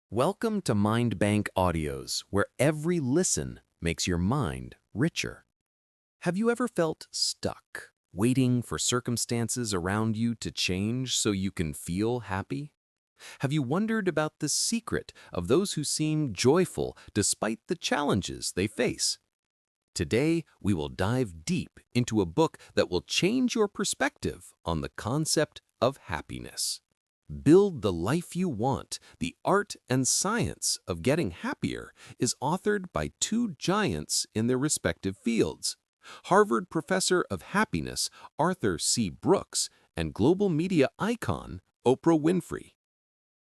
Welcome to MindBank Audios, where every listen makes your mind richer. Have you ever felt stuck, waiting for circumstances around you to change so you can feel happy? Have you wondered about the secret of those who seem joyful despite the challenges they face? Today, we will dive deep into a book that will change your perspective on the concept of happiness. Build the Life You Want, The Art and Science of Getting Happier is authored by two giants in their respective fields, Harvard professor of happiness Arthur C. Brooks and global media icon Oprah Winfrey.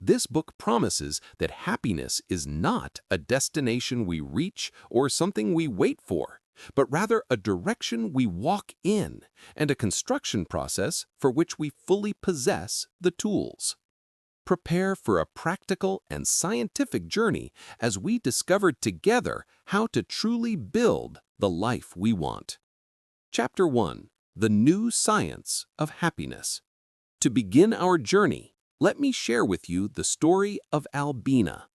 This book promises that happiness is not a destination we reach or something we wait for, but rather a direction we walk in and a construction process for which we fully possess the tools. Prepare for a practical and scientific journey as we discover together how to truly build the life we want. Chapter 1: The New Science of Happiness. To begin our journey, let me share with you the story of Albina.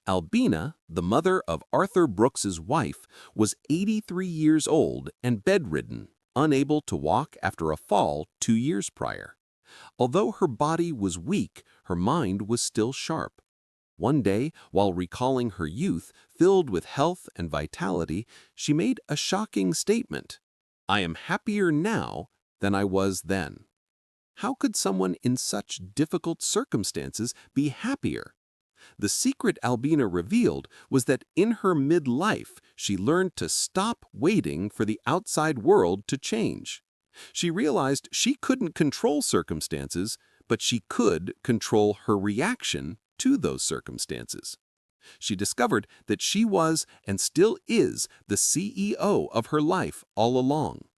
Albina, the mother of Arthur Brooks's wife, was 83 years old and bedridden, unable to walk after a fall 2 years prior. Although her body was weak, her mind was still sharp. One day, while recalling her youth, filled with health and vitality, she made a shocking statement: "I am happier now than I was then." How could someone in such difficult circumstances be happier? The secret Albina revealed was that in her midlife, she learned to stop waiting for the outside world to change. She realized she couldn't control circumstances, but she could control her reaction to those circumstances. She discovered that she was and still is the CEO of her life all along.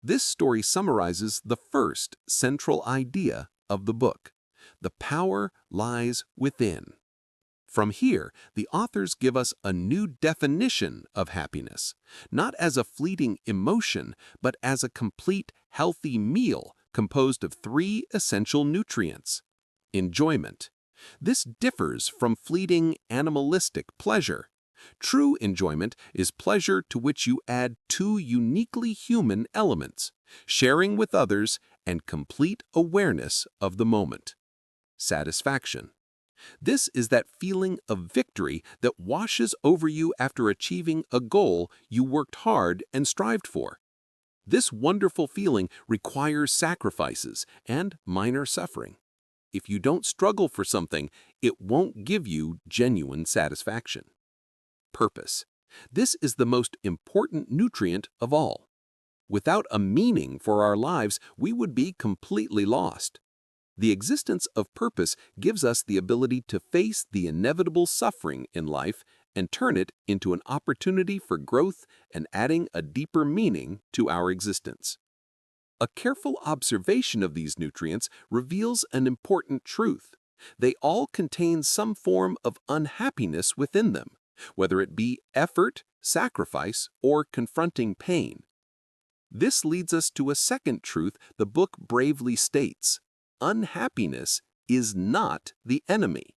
This story summarizes the first central idea of the book: the power lies within. From here, the authors give us a new definition of happiness, not as a fleeting emotion, but as a complete, healthy meal composed of three essential nutrients. Enjoyment. This differs from fleeting, animalistic pleasure. True enjoyment is pleasure to which you add two uniquely human elements: sharing with others and complete awareness of the moment. Satisfaction. This is that feeling of victory that washes over you after achieving a goal you worked hard and strived for. This wonderful feeling requires sacrifices and minor suffering. If you don't struggle for something, it won't give you genuine satisfaction. Purpose. This is the most important nutrient of all. Without a meaning for our lives, we would be completely lost. The existence of purpose gives us the ability to face the inevitable suffering in life and turn it into an opportunity for growth and adding a deeper meaning to our existence. A careful observation of these nutrients reveals an important truth. They all contain some form of unhappiness within them, whether it be effort, sacrifice, or confronting pain. This leads us to a second truth the book bravely states: unhappiness is not the enemy.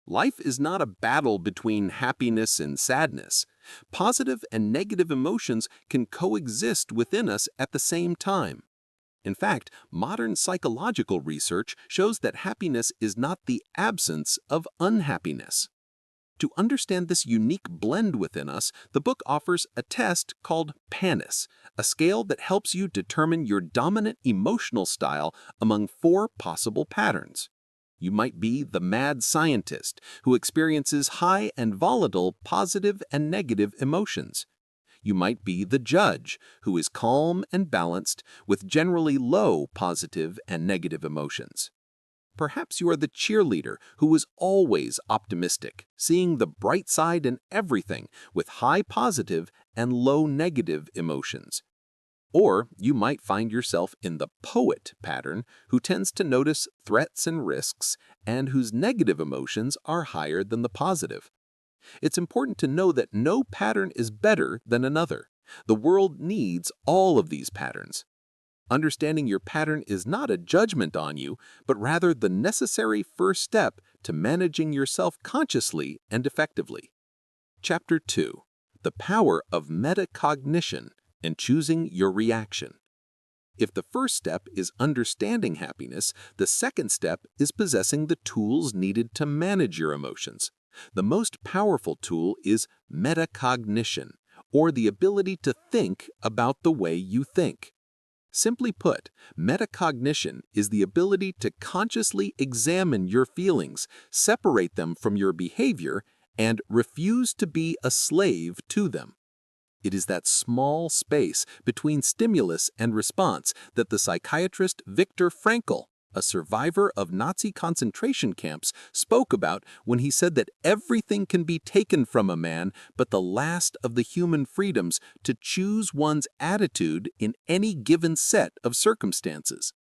Life is not a battle between happiness and sadness. Positive and negative emotions can coexist within us at the same time. In fact, modern psychological research shows that happiness is not the absence of unhappiness. To understand this unique blend within us, the book offers a test called PANIS, a scale that helps you determine your dominant emotional style among 4 possible patterns. You might be the mad scientist who experiences high and volatile positive and negative emotions. You might be the judge who is calm and balanced with generally low positive and negative emotions. Perhaps you are the cheerleader who is always optimistic, seeing the bright side in everything with high positive and low negative emotions. Or you might find yourself in the poet pattern who tends to notice threats and risks and whose negative emotions are higher than the positive. It's important to know that no pattern is better than another. The world needs all of these patterns. Understanding your pattern is not a judgment on you, but rather the necessary first step to managing yourself consciously and effectively. Chapter 2. The Power of Metacognition and Choosing Your Reaction. If the first step is understanding happiness, the second step is possessing the tools needed to manage your emotions. The most powerful tool is metacognition, or the ability to think about the way you think. Simply put, metacognition is the ability to consciously examine your feelings, separate them from your behavior, and refuse to be a slave to them. It is that small space between stimulus and response that the psychiatrist Viktor Frankl, a survivor of Nazi concentration camps, spoke about when he said that everything can be taken from a man but the last of the human freedoms to choose one's attitude in any given set of circumstances.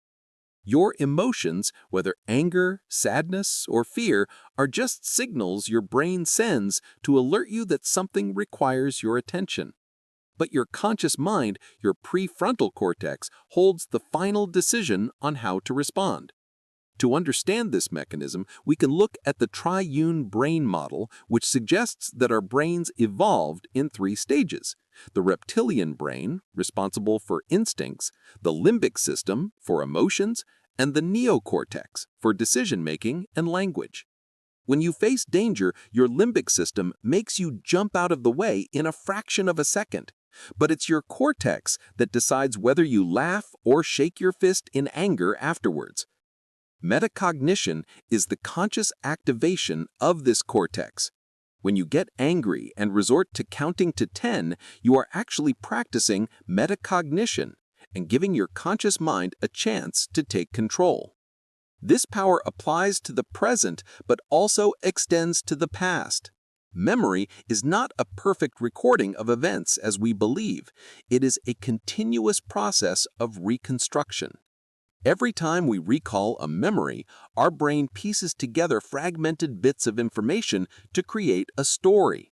Your emotions, whether anger, sadness, or fear, are just signals your brain sends to alert you that something requires your attention. But your conscious mind, your prefrontal cortex, holds the final decision on how to respond. To understand this mechanism, we can look at the triune brain model, which suggests that our brains evolved in 3 stages: the reptilian brain, responsible for instincts, the limbic system, for emotions, and the neocortex, for decision-making and language. When you face danger, your limbic system makes you jump out of the way in a fraction of a second. But it's your cortex that decides whether you laugh or shake your fist in anger afterwards. Metacognition is the conscious activation of this cortex. When you get angry and resort to counting to 10, you are actually practicing metacognition and giving your conscious mind a chance to take control. This power applies to the present but also extends to the past. Memory is not a perfect recording of events as we believe. It is a continuous process of reconstruction. Every time we recall a memory, our brain pieces together fragmented bits of information to create a story.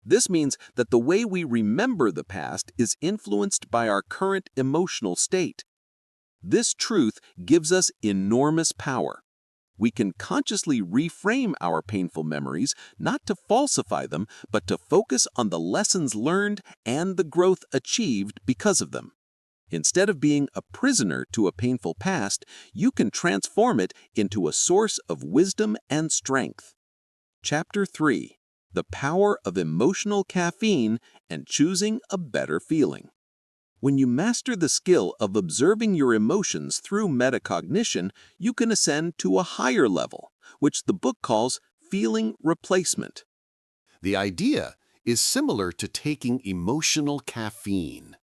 This means that the way we remember the past is influenced by our current emotional state. This truth gives us enormous power. We can consciously reframe our painful memories, not to falsify them, but to focus on the lessons learned and the growth achieved because of them. Instead of being a prisoner to a painful past, you can transform it into a source of wisdom and strength. Chapter 3. The Power of Emotional Caffeine and Choosing a Better Feeling. When you master the skill of observing your emotions through metacognition, you can ascend to a higher level, which the book calls feeling replacement. The idea is similar to taking emotional caffeine.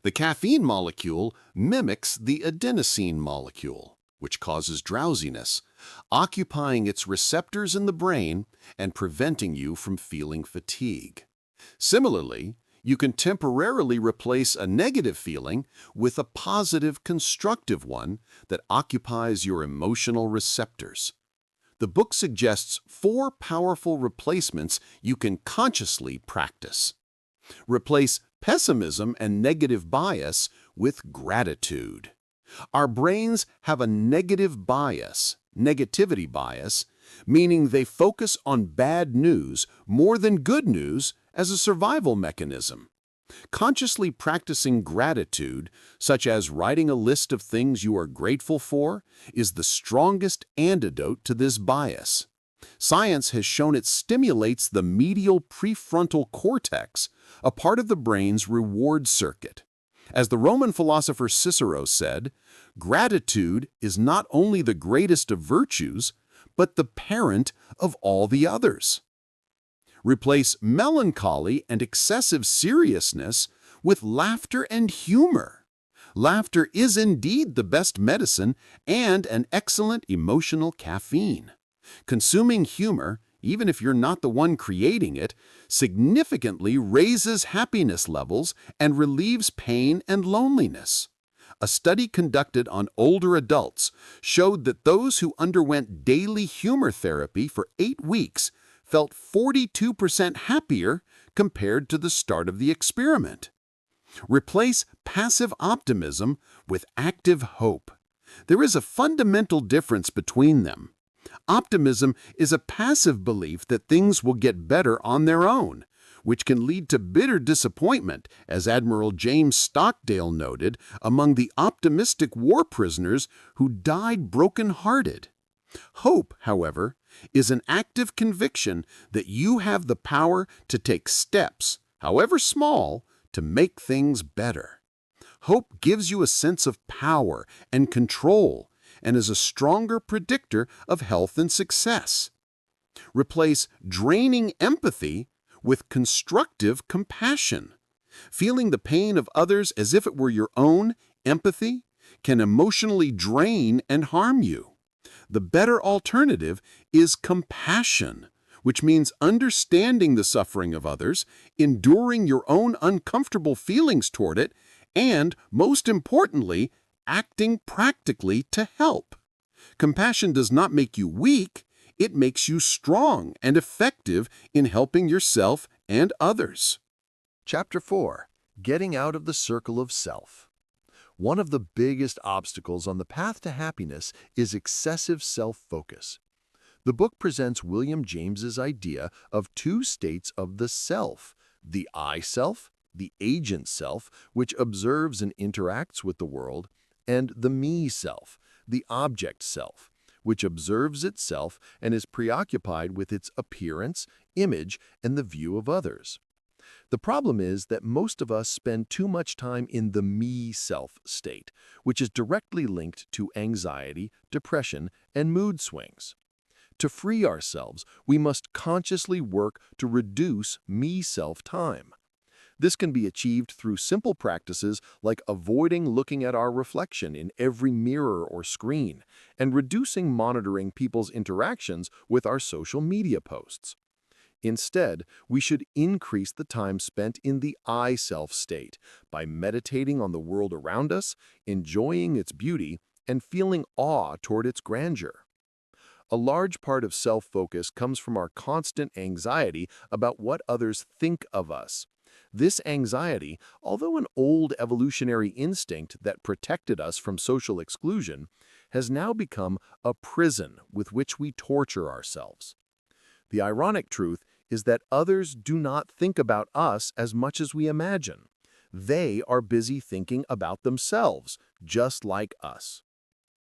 The caffeine molecule mimics the adenosine molecule, which causes drowsiness, occupying its receptors in the brain and preventing you from feeling fatigue. Similarly, you can temporarily replace a negative feeling with a positive, constructive one that occupies your emotional receptors. The book suggests 4 powerful replacements you can consciously practice. Replace pessimism and negative bias with gratitude. Our brains have a negative bias, negativity bias, meaning they focus on bad news more than good news as a survival mechanism. Consciously practicing gratitude, such as writing a list of things you are grateful for, is the strongest antidote to this bias. Science has shown it stimulates the medial prefrontal cortex, a part of the brain's reward circuit. As the Roman philosopher Cicero said, gratitude is not only the greatest of virtues, but the parent of all the others. Replace melancholy and excessive seriousness with laughter and humor. Laughter is indeed the best medicine and an excellent emotional caffeine. Consuming humor, even if you're not the one creating it, significantly raises happiness levels and relieves pain and loneliness. A study conducted on older adults showed that those who underwent daily humor therapy for 8 weeks felt 42% happier compared to the start of the experiment. Replace passive optimism with active hope. There is a fundamental difference between them. Optimism is a passive belief that things will get better on their own, which can lead to bitter disappointment, as Admiral James Stockdale noted, among the optimistic war prisoners who died broken-hearted. Hope, however, is an active conviction that you have the power to take steps, however small, to make things better. Hope gives you a sense of power and control and is a stronger predictor of health and success. Replace draining empathy with constructive compassion. Feeling the pain of others as if it were your own, empathy, can emotionally drain and harm you. The better alternative is compassion, which means understanding the suffering of others, enduring your own uncomfortable feelings toward it, and, most importantly, acting practically to help. Compassion does not make you weak, it makes you strong and effective in helping yourself and others. Chapter 4. Getting out of the circle of self. One of the biggest obstacles on the path to happiness is excessive self-focus. The book presents William James's idea of two states of the self, the I self, the agent self, which observes and interacts with the world, and the me self, the object self, which observes itself and is preoccupied with its appearance, image, and the view of others. The problem is that most of us spend too much time in the me-self state, which is directly linked to anxiety, depression, and mood swings. To free ourselves, we must consciously work to reduce me-self time. This can be achieved through simple practices like avoiding looking at our reflection in every mirror or screen and reducing monitoring people's interactions with our social media posts. Instead, we should increase the time spent in the I-self state by meditating on the world around us, enjoying its beauty, and feeling awe toward its grandeur. A large part of self-focus comes from our constant anxiety about what others think of us. This anxiety, although an old evolutionary instinct that protected us from social exclusion, has now become a prison with which we torture ourselves. The ironic truth is that others do not think about us as much as we imagine. They are busy thinking about themselves, just like us.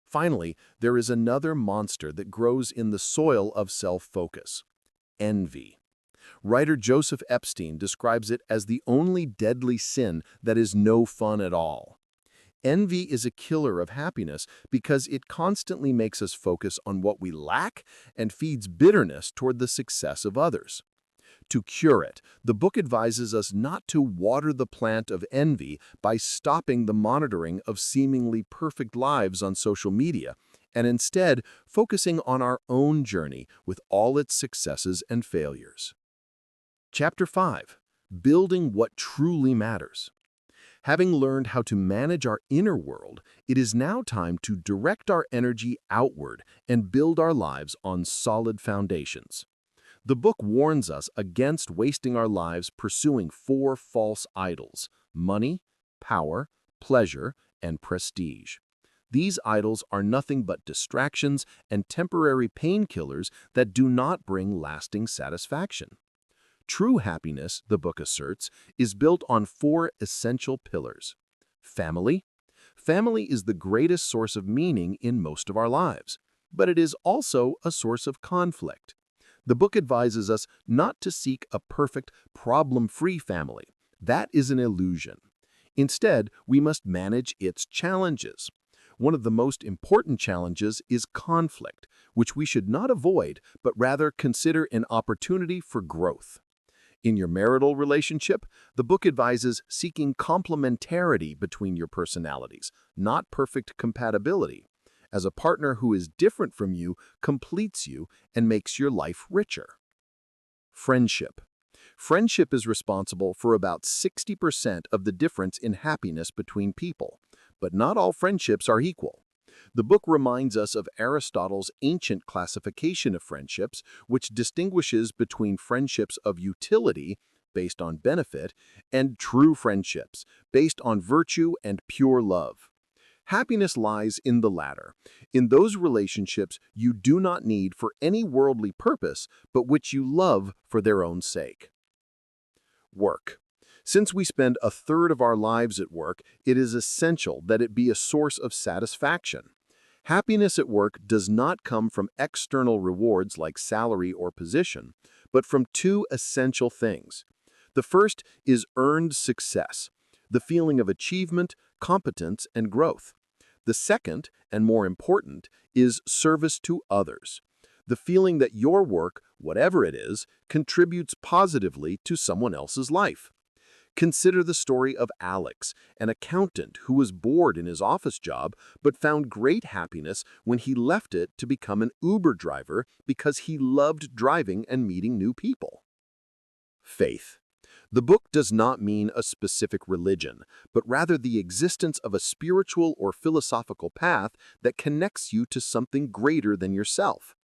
Finally, there is another monster that grows in the soil of self-focus: envy. Writer Joseph Epstein describes it as the only deadly sin that is no fun at all. Envy is a killer of happiness because it constantly makes us focus on what we lack and feeds bitterness toward the success of others. To cure it, the book advises us not to water the plant of envy by stopping the monitoring of seemingly perfect lives on social media, and instead focusing on our own journey with all its successes and failures. Chapter 5. Building what truly matters. Having learned how to manage our inner world, it is now time to direct our energy outward and build our lives on solid foundations. The book warns us against wasting our lives pursuing 4 false idols: money, power, pleasure, and prestige. These idols are nothing but distractions and temporary painkillers that do not bring lasting satisfaction. True happiness, the book asserts, is built on 4 essential pillars. Family. Family is the greatest source of meaning in most of our lives, but it is also a source of conflict. The book advises us not to seek a perfect, problem-free family. That is an illusion. Instead, we must manage its challenges. One of the most important challenges is conflict, which we should not avoid, but rather consider an opportunity for growth. In your marital relationship, the book advises seeking complementarity between your personalities, not perfect compatibility, as a partner who is different from you completes you and makes your life richer. Friendship. Friendship is responsible for about 60% of the difference in happiness between people, but not all friendships are equal. The book reminds us of Aristotle's ancient classification of friendships, which distinguishes between friendships of utility, based on benefit, and true friendships, based on virtue and pure love. Happiness lies in the latter, in those relationships you do not need for any worldly purpose, but which you love for their own sake. Work. Since we spend a third of our lives at work, it is essential that it be a source of satisfaction. Happiness at work does not come from external rewards like salary or position, but from two essential things. The first is earned success, the feeling of achievement, competence, and growth. The second, and more important, is service to others, the feeling that your work, whatever it is, contributes positively to someone else's life. Consider the story of Alex, an accountant who was bored in his office job but found great happiness when he left it to become an Uber driver because he loved driving and meeting new people. Faith. The book does not mean a specific religion, but rather the existence of a spiritual or philosophical path that connects you to something greater than yourself.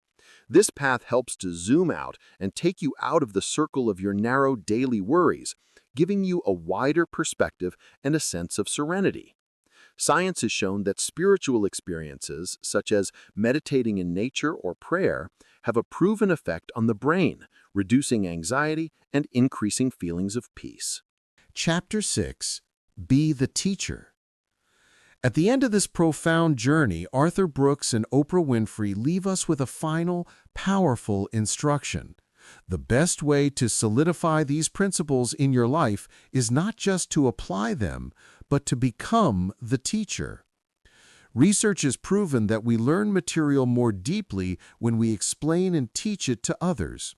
This path helps to zoom out and take you out of the circle of your narrow daily worries, giving you a wider perspective and a sense of serenity. Science has shown that spiritual experiences, such as meditating in nature or prayer, have a proven effect on the brain, reducing anxiety and increasing feelings of peace. Chapter 6. Be the Teacher. At the end of this profound journey, Arthur Brooks and Oprah Winfrey leave us with a final, powerful instruction. The best way to solidify these principles in your life is not just to apply them, but to become the teacher. Research has proven that we learn material more deeply when we explain and teach it to others.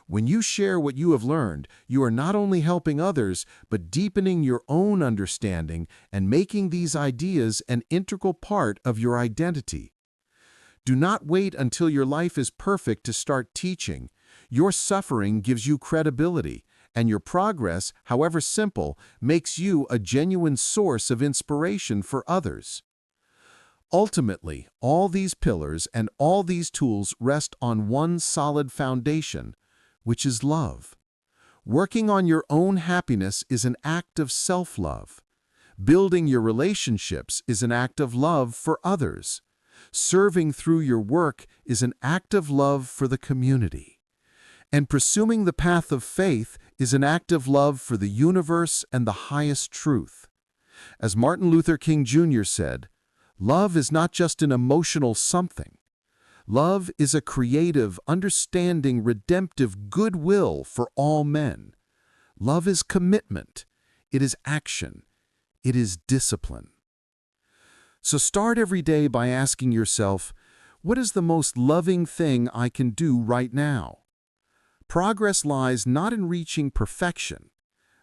When you share what you have learned, you are not only helping others, but deepening your own understanding and making these ideas an integral part of your identity. Do not wait until your life is perfect to start teaching. Your suffering gives you credibility, and your progress, however simple, makes you a genuine source of inspiration for others. Ultimately, all these pillars and all these tools rest on one solid foundation, which is love. Working on your own happiness is an act of self-love. Building your relationships is an act of love for others. Serving through your work is an act of love for the community. And pursuing the path of faith is an act of love for the universe and the highest truth. As Martin Luther King Jr. said, love is not just an emotional something. Love is a creative, understanding, redemptive goodwill for all men. Love is commitment. It is action. It is discipline. So start every day by asking yourself, what is the most loving thing I can do right now? Progress lies not in reaching perfection,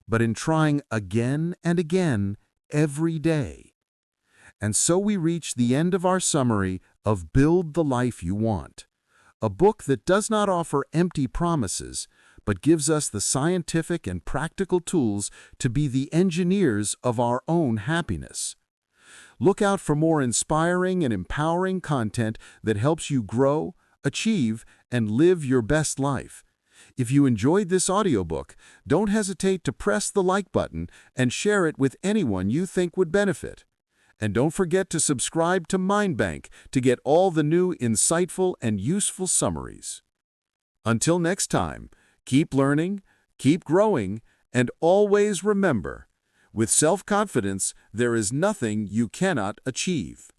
but in trying again and again every day. And so we reach the end of our summary of Build the Life You Want, a book that does not offer empty promises, but gives us the scientific and practical tools to be the engineers of our own happiness. Look out for more inspiring and empowering content that helps you grow, achieve, and live your best life. If you enjoyed this audiobook, don't hesitate to press the like button and share it with anyone you think would benefit. And don't forget to subscribe to MindBank to get all the new insightful and useful summaries. Until next time, keep learning, keep growing, and always remember, with self-confidence, there is nothing you cannot achieve.